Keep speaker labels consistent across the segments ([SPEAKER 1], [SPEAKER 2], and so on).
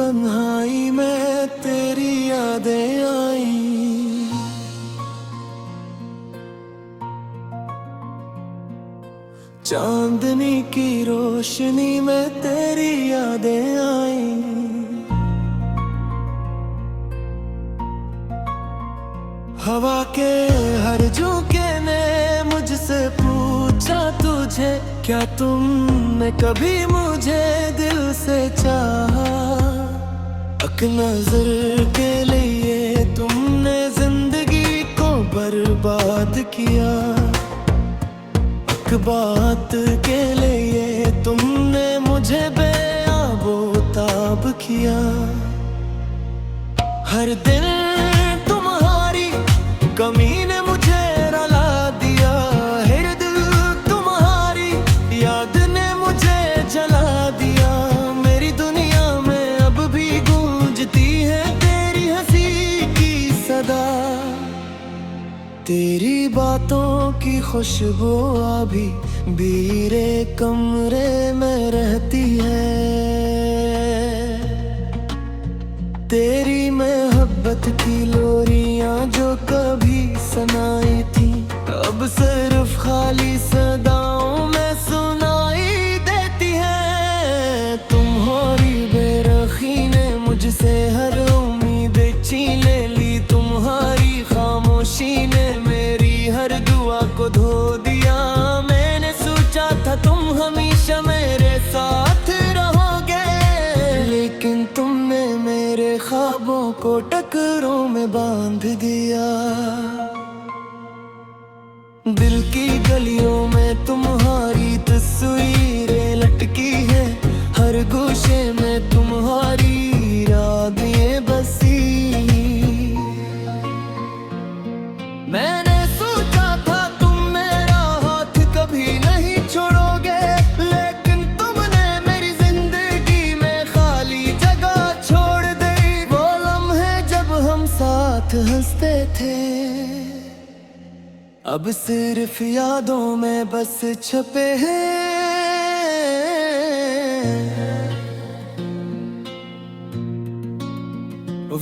[SPEAKER 1] तन्हाई में तेरी यादें आई, चांदनी की रोशनी में तेरी यादें आई। हवा के हर झोंके ने मुझसे पूछा तुझे, क्या तुमने कभी मुझे दिल से चाहा? एक नजर के लिए तुमने जिंदगी को बर्बाद किया, एक बात के लिए तुमने मुझे बेआबोताब किया। हर दिन तुम्हारी कमी ने मुझे रुला दिया, हर दिल तुम्हारी याद ने मुझे जला दिया। मेरी दुनिया में अब भी गूंजती है तेरी हंसी की सदा, तेरी बातों की खुशबू अभी मेरे कमरे में रहती है। तेरी मोहब्बत की लोरियां जो कभी सुनाई थी, अब सिर्फ खाली सदाओं में सुनाई देती है। तुम्हारी बेरखी ने मुझसे हर उम्मीद छीन ली, तुम्हारी खामोशी ने मेरी हर दुआ को धो दिया। मैंने सोचा था तुम हमेशा मेरे साथ रहोगे, लेकिन तुमने मेरे ख्वाबों को टकरों में बांध दिया। दिल की गलियों में तुम्हारी तस्वीरें लटकी है, हर गोशे में तुम्हारी यादें बसी। मैंने सोचा था तुम मेरा हाथ कभी नहीं छोड़ोगे, लेकिन तुमने मेरी जिंदगी में खाली जगह छोड़ दी। वो लम्हे जब हम साथ हंसते थे, अब सिर्फ यादों में बस छपे हैं।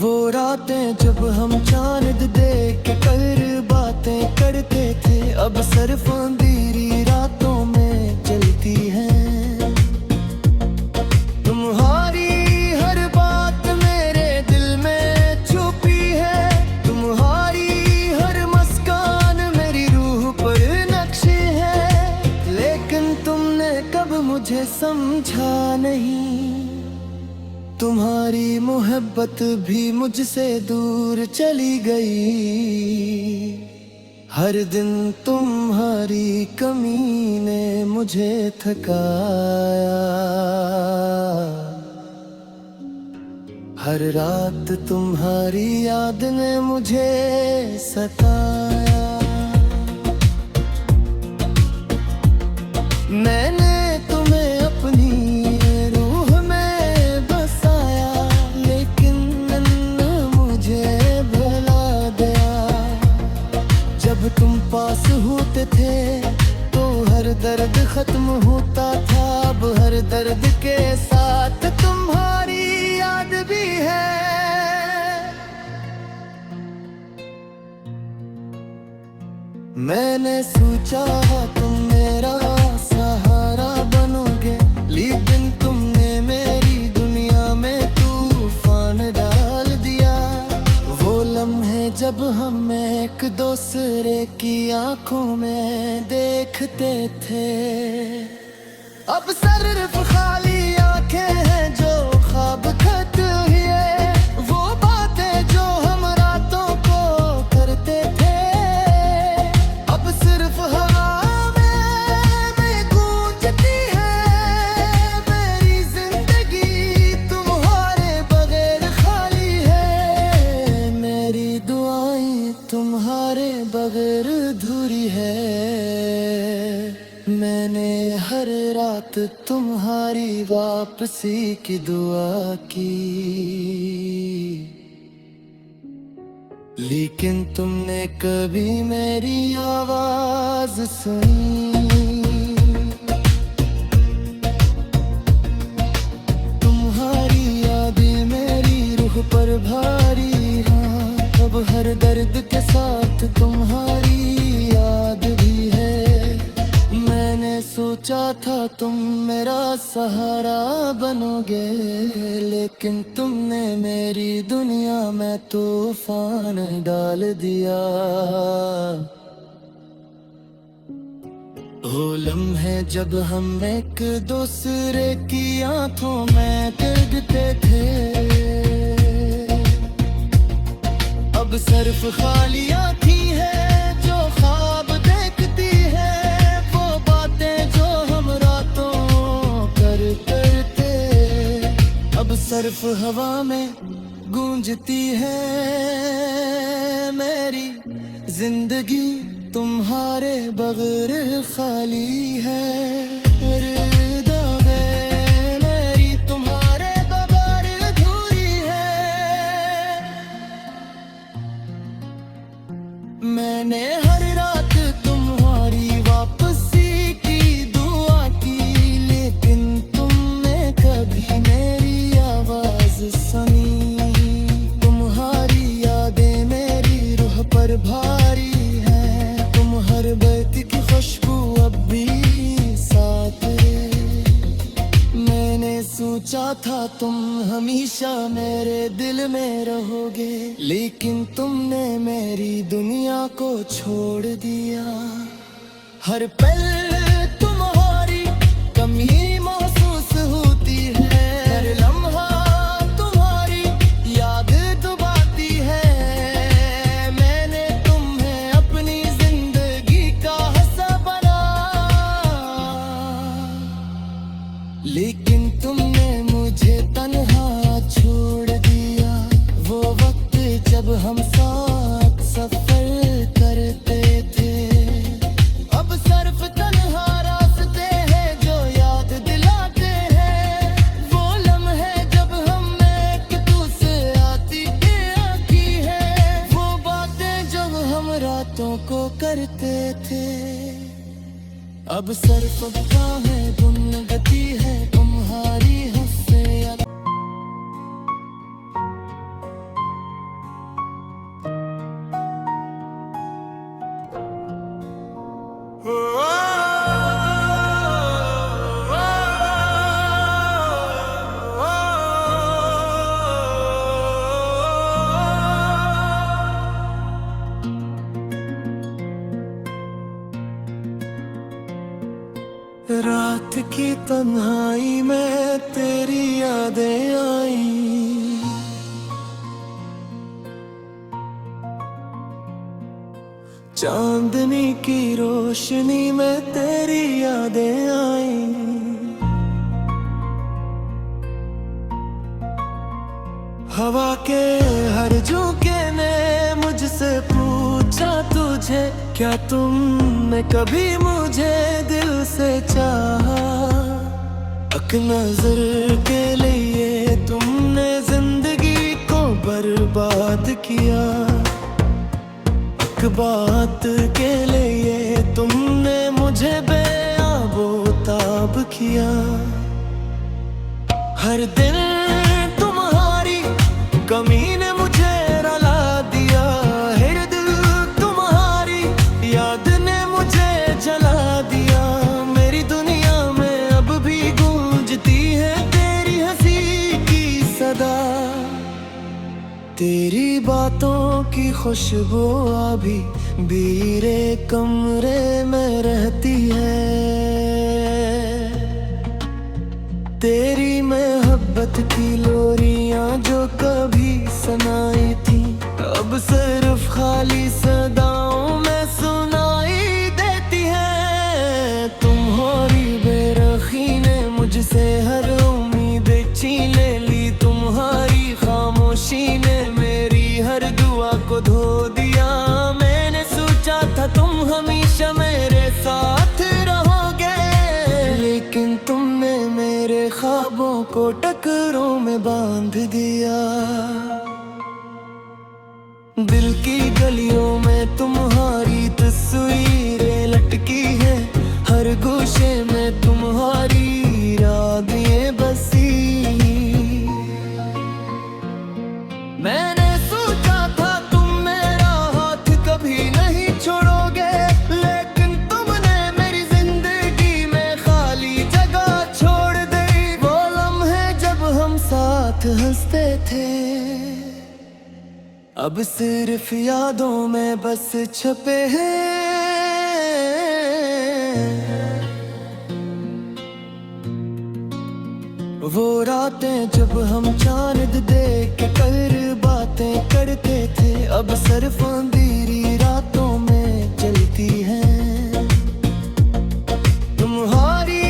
[SPEAKER 1] वो रातें जब हम चांद देख कर बातें करते थे, अब सिर्फ अंधेरी रातों में जलती हैं। तुम्हारी हर बात मेरे दिल में छुपी है, तुम्हारी हर मुस्कान मेरी रूह पर नक्शे है। लेकिन तुमने कब मुझे समझा नहीं, तुम्हारी मोहब्बत भी मुझसे दूर चली गई। हर दिन तुम्हारी कमी ने मुझे थकाया, हर रात तुम्हारी याद ने मुझे सताया। मैंने तुम्हें अपनी तुम पास होते थे तो हर दर्द खत्म होता था, अब हर दर्द के साथ तुम्हारी याद भी है। मैंने सोचा तुम मेरा सहारा बनोगे, लेकिन तुमने मेरी दुनिया में तूफान डाल दिया। वो लम्हे जब हम एक दूसरे की आंखों में देखते थे, अब सिर्फ खाली आंखें हैं जो ख्वाब खत हुए। वो बातें जो हम रातों को करते थे, अब सिर्फ हवा में गूंजती है। मेरी जिंदगी तुम्हारे बगैर खाली है, मेरी दुआएं तुम्हारे बगैर अधूरी है। मैंने हर रात तुम्हारी वापसी की दुआ की, लेकिन तुमने कभी मेरी आवाज सुनी। तुम्हारी यादें में पर भारी। हाँ, अब हर दर्द के साथ तुम्हारी याद भी है। मैंने सोचा था तुम मेरा सहारा बनोगे, लेकिन तुमने मेरी दुनिया में तूफान डाल दिया। वो लम्हे जब हम एक दूसरे की आंखों में गिरते थे, अब सिर्फ खाली आँखें हैं जो ख्वाब देखती है। वो बातें जो हम रातों करते अब सिर्फ हवा में गूंजती है। मेरी जिंदगी तुम्हारे बगैर खाली है। रिदा मेरी तुम्हारे बगैर अधूरी है। मैंने हर रात तुम्हारी वापसी की दुआ की, लेकिन तुमने कभी मेरी आवाज सुनी। तुम्हारी यादें मेरी रूह पर भारी, हर बैत की खुशबू अब भी साथ है। मैंने सोचा था तुम हमेशा मेरे दिल में रहोगे, लेकिन तुमने मेरी दुनिया को छोड़ दिया। हर पल तुम्हारी कमी महसूस होती है, हर लम्हा तुम्हारी याद डुबाती है। मैंने तुम्हें अपनी लेकिन तुमने मुझे तन्हा छोड़ दिया। वो वक्त जब हम साथ सफर करते थे, अब सिर्फ तन्हा रास्ते हैं जो याद दिलाते हैं। वो लम्हे जब हम एक दूसरे आती आती है, वो बातें जब हम रातों को करते थे। अब सिर्फ बाहें गुनगुनाती है तुम्हारी हंसे। रात की तन्हाई में तेरी यादें आई, चांदनी की रोशनी में तेरी यादें आई। हवा के हर झोंके ने मुझसे पूछा तुझे, क्या तुमने कभी मुझे दिल से चाहा? एक नजर के लिए तुमने जिंदगी को बर्बाद किया। एक बात के लिए तुमने मुझे बेआबोताब किया। हर दिन तुम्हारी कमी ने मुझे रुला दिया। हर दिल तुम्हारी याद ने मुझे जला दिया। मेरी दुनिया में अब भी गूंजती है तेरी हंसी की सदा। तेरी बातों की खुशबू अभी बीरे कमरे में रहती है। तेरी मोहब्बत की लोरियां जो कभी सुनाई थी, अब सिर्फ खाली सदाओं में सुनाई देती है। तुम्हारी बेरखी ने मुझसे हर उम्मीद छीन ली। तुम्हारी खामोशी ने मेरी हर दुआ को धो दिया। मैंने सोचा था तुम हमेशा मेरे साथ रहोगे, लेकिन तुमने मेरे ख्वाबों को टकरों में बांध दिया। दिल की गलियों में तुम्हारी तस्वीरें लटकी है। हर गोशे में तुम्हारी यादें बसी। अब सिर्फ यादों में बस छपे हैं वो रातें जब हम चांद देख के कर बातें करते थे। अब सिर्फ अंधेरी रातों में चलती हैं। तुम्हारी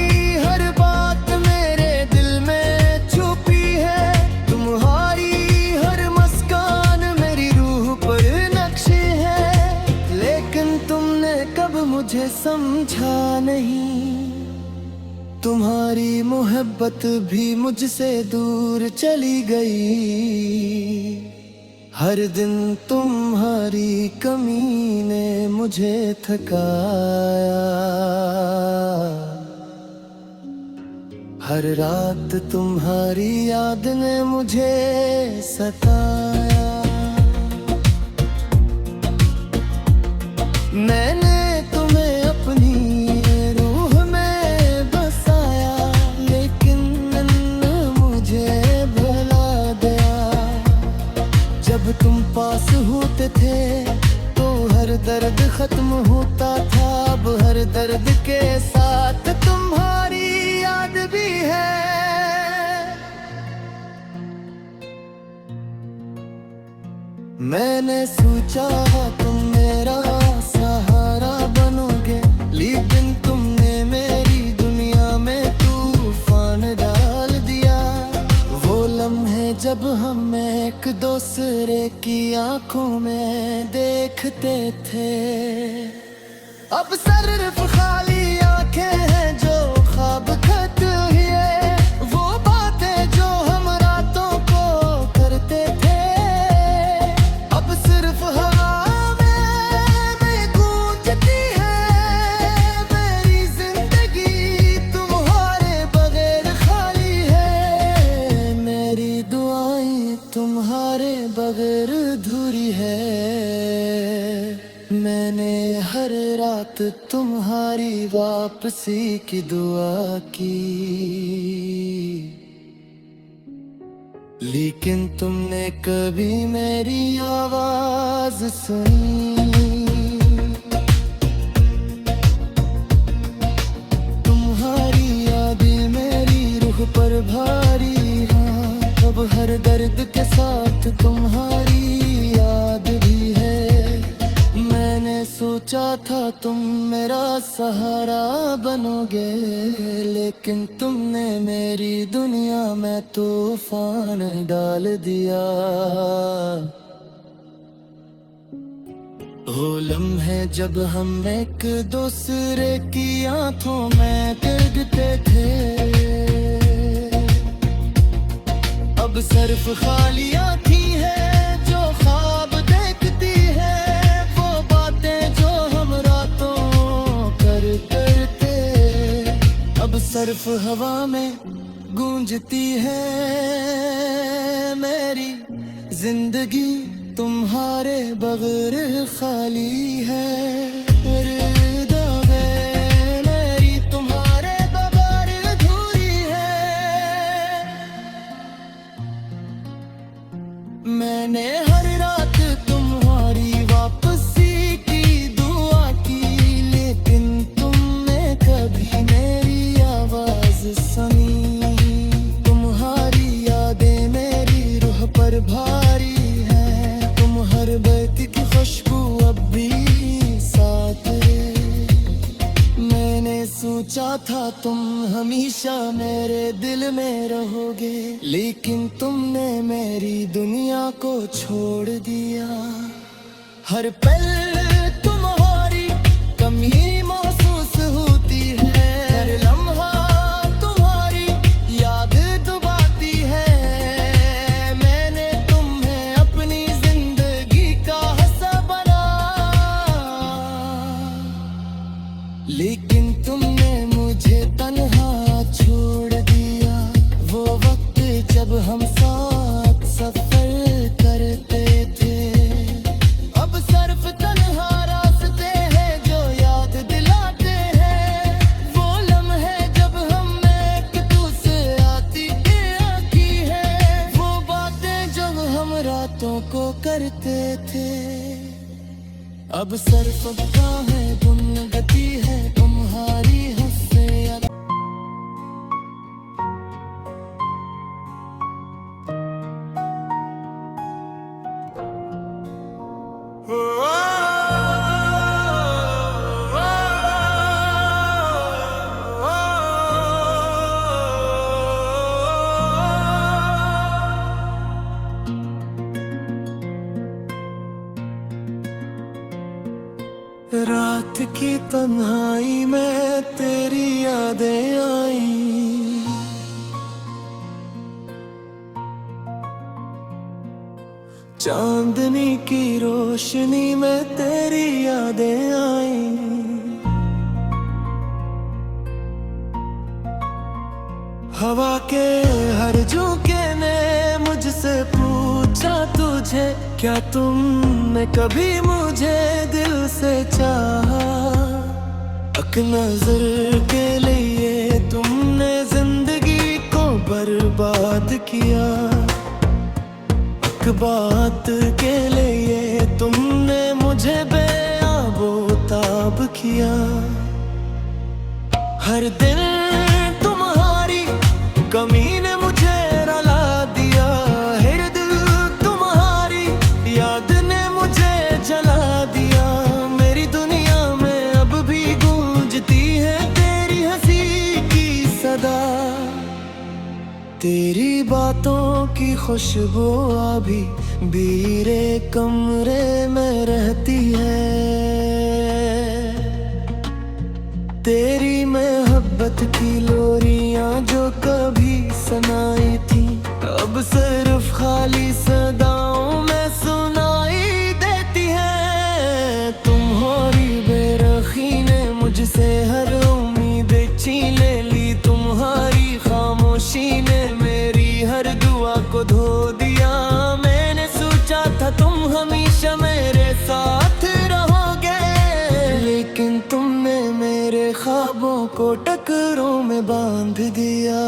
[SPEAKER 1] हर बात मेरे दिल में छुपी है। तुम्हारी हर मुस्कान मेरी रूह पर नक्शे है। लेकिन तुमने कब मुझे समझा नहीं। तुम्हारी मोहब्बत भी मुझसे दूर चली गई। हर दिन तुम्हारी कमी ने मुझे थकाया। हर रात तुम्हारी याद ने मुझे सताया। मैंने तुम्हें अपनी रूह में बसाया, लेकिन मुझे भुला दिया। जब तुम पास होते थे तो हर दर्द खत्म होता था। अब हर दर्द के साथ तुम्हारी याद भी है। मैंने सोचा तुम मेरा सहारा बनोगे, लेकिन तुमने मेरी दुनिया में तूफान डाल दिया। वो लम्हे जब हम एक दूसरे की आंखों में देखते थे, अब सिर्फ खाली आंखें हैं जो ख्वाब खत हुए। वो बातें जो हम रातों को करते थे, अब सिर्फ हवा में गूंजती है। मेरी जिंदगी तुम्हारे बगैर खाली है। मेरी दुआएं तुम्हारे बगैर अधूरी है। मैंने हर रात तुम्हारी वापसी की दुआ की, लेकिन तुमने कभी मेरी आवाज सुनी। तुम्हारी यादें मेरी रूह पर भारी हैं। अब हर दर्द के साथ तुम्हारी याद भी है। मैंने सोचा था तुम मेरा सहारा बनोगे, लेकिन तुमने मेरी दुनिया में तूफान डाल दिया। वो लम्हे जब हम एक दूसरे की आंखों में गिरते थे, अब सिर्फ खाली आँखी है जो ख्वाब देखती है। वो बातें जो हम रातों करते, अब सिर्फ हवा में गूंजती है। मेरी जिंदगी तुम्हारे बगैर खाली है। हृदय में मेरी तुम्हारे बगैर अधूरी है। मैंने हर रात तुम्हारी वापसी की दुआ की, लेकिन तुमने कभी मेरी आवाज सुनी। तुम्हारी यादें मेरी रूह पर भारी हैं। तुम हर बैत की खुशबू अब भी साथ है। मैंने सोचा था तुम हमेशा मेरे दिल में रहोगे, लेकिन तुमने मेरी दुनिया को छोड़ दिया। हर पल तुम्हारी कमी महसूस होती है। हर लम्हा तुम्हारी याद दुबाती है। मैंने तुम्हें अपनी जिंदगी का हिस्सा बनाया, लेकिन तुमने मुझे तन्हा छोड़ दिया। वो वक्त जब हम साथ सफर करते थे, अब सिर्फ तन्हा अब सिर्फ है गुम गति है तुम्हारी हंसे रात की तन्हाई में तेरी यादें आई, चांदनी की रोशनी में तेरी यादें आई। हवा के हर झोंके ने मुझसे पूछा तुझे क्या तुमने कभी मुझे दिल से चाहा। एक नजर के लिए तुमने जिंदगी को बर्बाद किया, एक बात के लिए तुमने मुझे बेआबोताब किया। हर दिन तुम्हारी कमी ने मुझे रुला दिया, हर दिल तुम्हारी याद ने मुझे जला दिया। मेरी दुनिया में अब भी गूंजती है तेरी हंसी की सदा, तेरी बातों की खुशबू अभी बीरे कमरे में रहती है। तेरी मोहब्बत की लोरियां जो कभी सुनाई थी अब सिर्फ खाली सदाओं में सुनाई देती है। तुम्हारी बेरखी ने मुझसे हर उम्मीद छीन ली, तुम्हारी खामोशी ने मेरी हर दुआ को धो दिया। मैंने सोचा था तुम हमेशा मेरे साथ रहोगे, लेकिन तुमने मेरे ख्वाबों को टकरों में बांध दिया।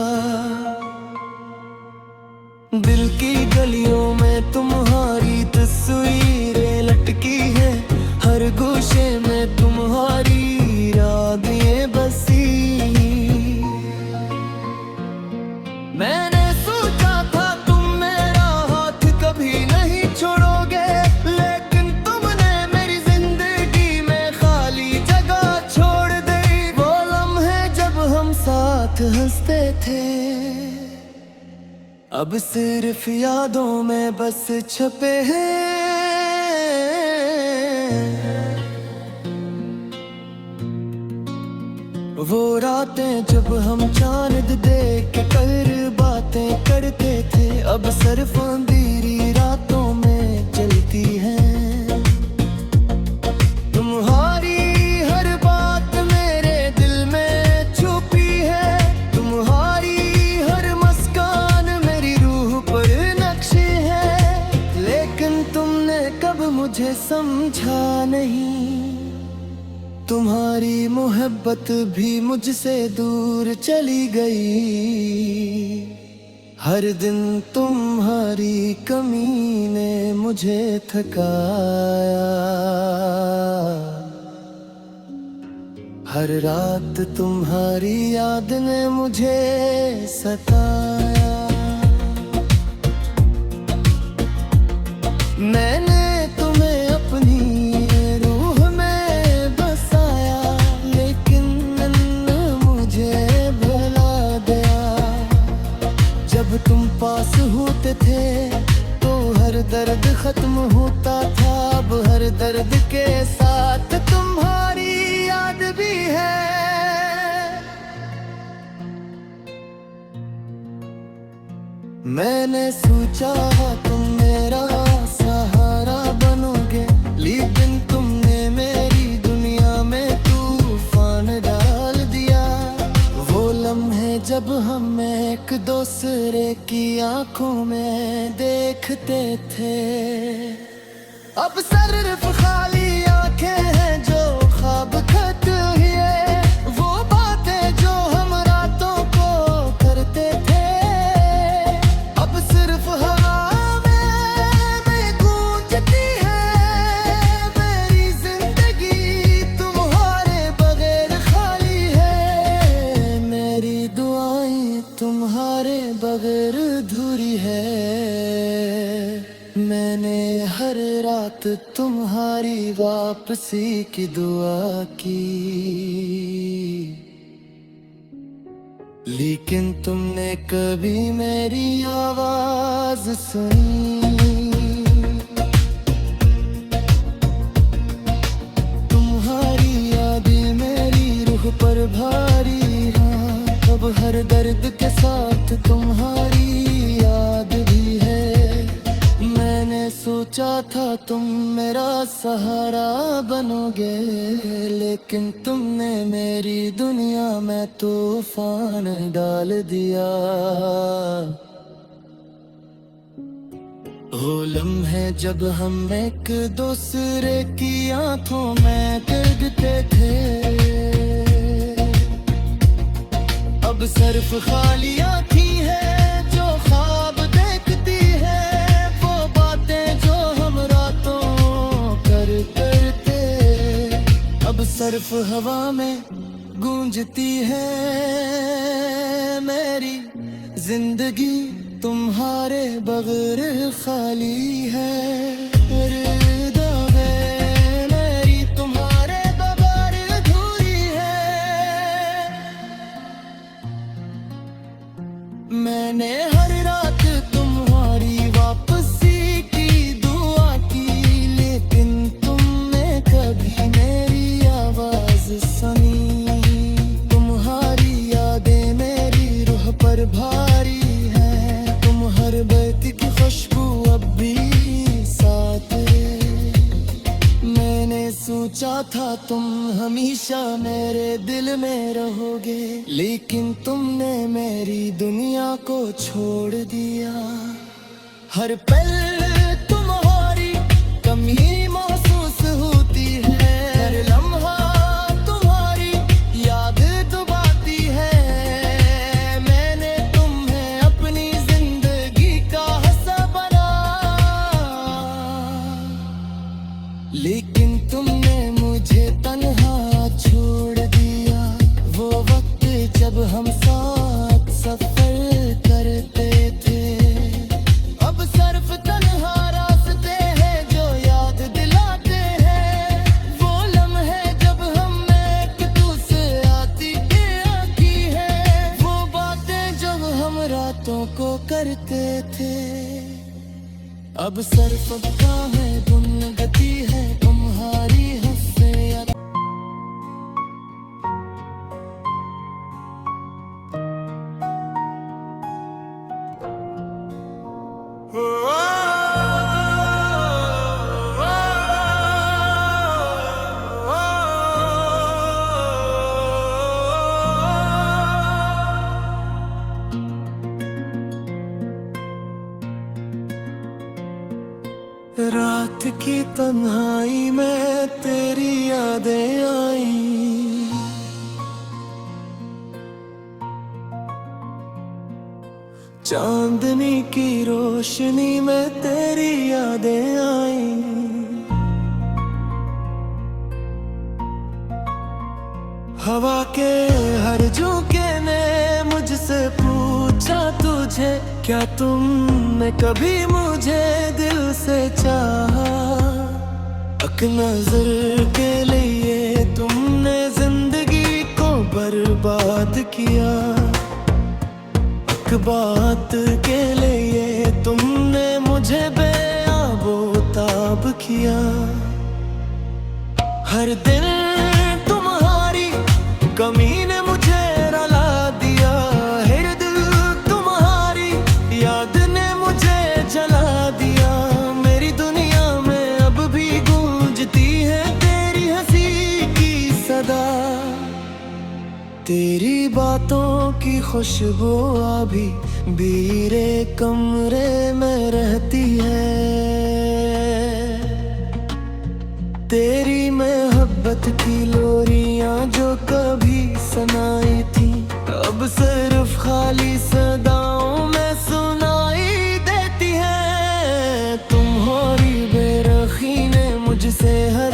[SPEAKER 1] दिल की गलियों में तुम्हारी तस्वीरें लटकी है, हर गोशे में तुम्हारी यादें बसी। मैंने सोचा था तुम मेरा हाथ कभी नहीं छोड़ोगे, लेकिन तुमने मेरी जिंदगी में खाली जगह छोड़ दी। वो लम्हे जब हम साथ हंसते थे अब सिर्फ यादों में बस छपे हैं। वो रातें जब हम चांद देख के कर बातें करते थे अब सिर्फ अंधेरी रातों में चलती हैं। तुम्हारी हर बात मेरे दिल में छुपी है, तुम्हारी हर मुस्कान मेरी रूह पर नक्शे है। लेकिन तुमने कब मुझे समझा नहीं, तुम्हारी मोहब्बत भी मुझसे दूर चली गई। हर दिन तुम्हारी कमी ने मुझे थकाया, हर रात तुम्हारी याद ने मुझे सताया। मैंने तुम्हें अपनी रूह में बसाया, लेकिन मुझे भुला गया। जब तुम पास होते थे तो हर दर्द खत्म होता था, अब हर दर्द के साथ तुम्हारी याद भी है। मैंने सोचा तुम मेरा सहारा बनोगे, लेकिन तुमने मेरी दुनिया में तूफान डाल दिया। वो लम्हे जब हम एक दूसरे की आंखों में देखते थे अब सिर्फ खाली आंखें हैं जो ख्वाब खत हुए। वो बातें जो हम रातों को करते थे अब सिर्फ हवा में गूंजती है। तुम्हारी वापसी की दुआ की, लेकिन तुमने कभी मेरी आवाज सुनी। तुम्हारी यादें मेरी रूह पर भारी, हाँ अब हर दर्द के साथ तुम्हारी याद भी है। मैंने सोचा था तुम मेरा सहारा बनोगे, लेकिन तुमने मेरी दुनिया में तूफान डाल दिया। वो लम्हे जब हम एक दूसरे की आंखों में गिरते थे, अब सिर्फ खाली आँखी है जो ख्वाब देखती है। वो बातें जो हम रातों करते, अब सिर्फ हवा में गूंजती है। मेरी जिंदगी तुम्हारे बगैर खाली है। रिदा मेरी तुम्हारे बगैर अधूरी है। मैंने हर रात तुम्हारी वापसी की दुआ की, लेकिन तुमने कभी मेरी आवाज सुनी। तुम्हारी यादें मेरी रूह पर भारी है, तुम हर बैत की खुशबू अब भी साथ है। मैंने सोचा था तुम हमेशा मेरे दिल में रहोगे, लेकिन तुमने मेरी दुनिया को छोड़ दिया। हर पल तुम्हारी कमी महसूस होती है, हर लम्हा तुम्हारी याद दबाती है। मैंने तुम्हें अपनी जिंदगी का हिस्सा बना, लेकिन तुमने मुझे तन्हा छोड़ दिया। वो वक्त जब हम साथ सफर करते थे, अब सिर्फ तन्हा रास्ते हैं जो याद दिलाते हैं। वो लम्हे जब हम एक दूसरे आती के आती है, वो बातें जब हम रातों को करते थे, अब सिर्फ बाहें गुनगुनाती है तुम्हारी हंसियत। रात की तन्हाई में तेरी यादें आई, चांदनी की रोशनी में तेरी यादें आई। हवा के हर झोंके ने मुझसे पूछा तुझे, क्या तुमने कभी मुझे दिल से चाहा। एक नजर के लिए तुमने जिंदगी को बर्बाद किया, एक बात के लिए तुमने मुझे बेआबोताब किया। हर दिन तुम्हारी कमी ने मुझे रुला दिया, हर दिल तुम्हारी याद ने मुझे जला दिया। मेरी दुनिया में अब भी गूंजती है तेरी हंसी की सदा, तेरी बातों की खुशबू अभी बीरे कमरे में रहती है। तेरी मोहब्बत की लोरियां जो कभी सुनाई थी, अब सिर्फ खाली सदाओं में सुनाई देती है। तुम्हारी बेरखी ने मुझसे हर